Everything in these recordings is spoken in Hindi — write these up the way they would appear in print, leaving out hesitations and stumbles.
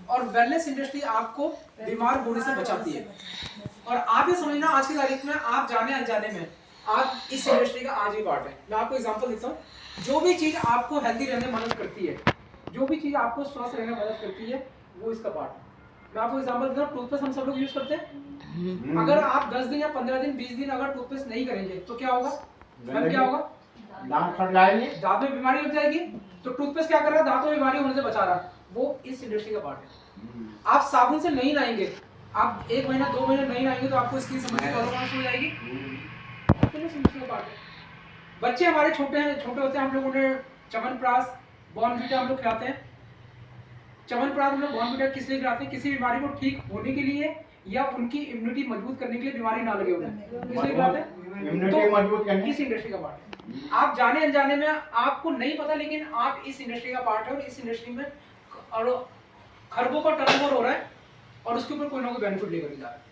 और वेलनेस इंडस्ट्री आपको बीमार होने से बचाती है। और आप ये समझना आज की तारीख में आप जाने अनजाने में आप इस इंडस्ट्री का आज ही पार्ट है। मैं आपको एग्जांपल देता हूँ, जो भी चीज़ आपको हेल्दी रहने में मदद करती है, जो भी चीज़ आपको स्वस्थ रहने में मदद करती है, वो इसका पार्ट है। मैं आपको एग्जांपल देता हूँ, टूथपेस्ट हम सब लोग यूज करते हैं। अगर आप 10 दिन या 15 दिन 20 दिन अगर टूथपेस्ट नहीं करेंगे तो क्या होगा? क्या होगा? दांत फट जाएंगे, दांत में बीमारी लग जाएगी। तो टूथपेस्ट क्या कर रहा है? दांतों में बीमारी होने से बचा रहा है। वो इस इंडस्ट्री का पार्ट है। आप साबुन से नहीं नहाएंगे, आप 1 महीना 2 महीने नहीं नहाएंगे तो आपको स्किन संबंधी प्रॉब्लम हो जाएगी। तो इस इंडस्ट्री का पार्ट है। बच्चे हमारे छोटे होते हैं, हम लोग उन्हें च्यवनप्राश, बॉर्नविटा हम लोग खिलाते हैं। च्यवनप्राश हम लोग बॉर्नविटा किस लिए खिलाते हैं? किसी बीमारी को ठीक होने के लिए या उनकी इम्यूनिटी मजबूत करने के लिए, बीमारी ना लगे उन्हें, इसलिए खिलाते हैं। इम्यूनिटी मजबूत करने। इस इंडस्ट्री का पार्ट है। आप जाने अनजाने में आपको नहीं पता, लेकिन आप इस इंडस्ट्री का पार्ट है और इस इंडस्ट्री में और खरबों का टर्नओवर हो रहा है और उसके ऊपर कोई ना कोई बेनिफिट लेकर जा रहा है।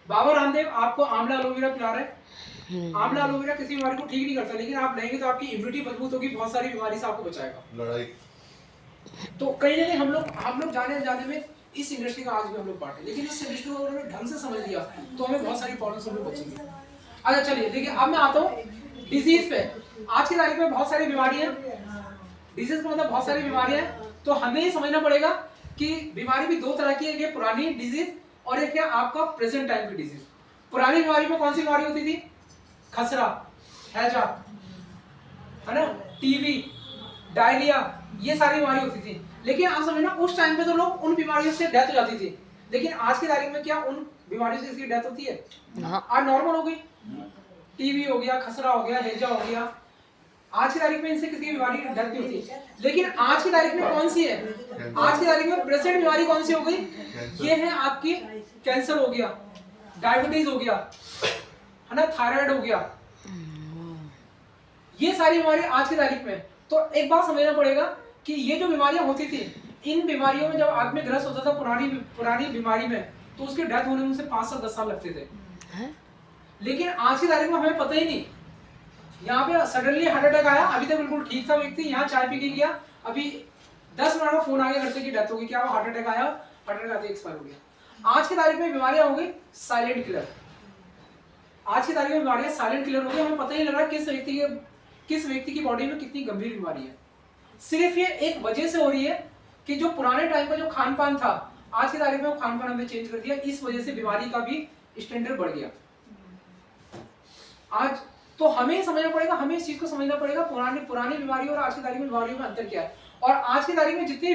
बाबा रामदेव आपको आंवला एलोवेरा पिला रहे हैं। आंवला एलोवेरा किसी बीमारी को ठीक नहीं करता, लेकिन आप लेंगे तो आपकी इम्यूनिटी मजबूत होगी, बहुत सारी बीमारी से आपको बचाएगा। लड़ाई। तो कहीं ना कहीं हम लोग जाने अनजाने में इस इंडस्ट्री का आज भी हम लोग पार्ट है, लेकिन इस इंडस्ट्री को अगर ढंग से समझ लिया तो हमें बहुत सारी प्रॉब्लम से हम लोग बचेंगे। अच्छा चलिए देखिए, अब मैं आता हूँ डिजीज पे। आज की तारीख में बहुत सारी बीमारियां, डिजीज का मतलब बहुत सारी बीमारियां हैं। तो हमें ये समझना पड़ेगा कि बीमारी भी 2 तरह की है, एक पुरानी डिजीज और एक है आपका प्रेजेंट टाइम की डिजीज। पुरानी बीमारी में कौन सी बीमारी होती थी? खसरा, हैजा, है ना, टीबी, डायरिया, ये सारी बीमारी होती थी। लेकिन आप समझना, उस टाइम पे तो लोग उन बीमारियों से डेथ हो जाती थी, लेकिन आज की तारीख में क्या उन बीमारियों से इसकी डेथ होती है? आज नॉर्मल हो गई। टीबी हो गया, खसरा हो गया, हैजा हो गया, आज की तारीख में इनसे किसी की बीमारी की डेथ नहीं होती। लेकिन आज की तारीख में कौन सी है? आज की तारीख में प्रेजेंट बीमारी कौन सी हो गई? ये है आपकी कैंसर हो गया, डायबिटीज हो गया, है ना, थायराइड हो गया, ये सारी बीमारी आज की तारीख में। तो एक बात समझना पड़ेगा कि ये जो बीमारियां होती थी, इन बीमारियों में जब आदमी ग्रस्त होता था पुरानी बीमारी में, तो उसकी डेथ होने में उसे 5 से 10 साल लगते थे। लेकिन आज की तारीख में हमें पता ही नहीं, यहाँ पे सडनली हार्ट अटैक आया, अभी तक बिल्कुल ठीक था व्यक्ति, यहाँ चाय पी के गया, अभी 10 मिनट में फोन आ गया घर से कि डेथ हो गई। क्या हार्ट अटैक आया? हार्ट अटैक आते एक्सपायर हो गया। आज की तारीख में बीमारियां हो गई साइलेंट किलर। आज की तारीख में बीमारियां साइलेंट किलर हो गई, हमें पता ही नहीं लग रहा किस व्यक्ति की बॉडी में कितनी गंभीर बीमारी है। सिर्फ ये एक वजह से हो रही है कि जो पुराने टाइम का जो खान पान था, आज की तारीख में वो खान पान हमने चेंज कर दिया, इस वजह से बीमारी का भी स्टैंडर्ड बढ़ गया। आज तो हमें समझना पड़ेगा, हमें इस चीज को समझना पड़ेगा पुरानी बीमारी और आज की तारीख में बीमारियों में अंतर क्या है। और आज की तारीख में जितनी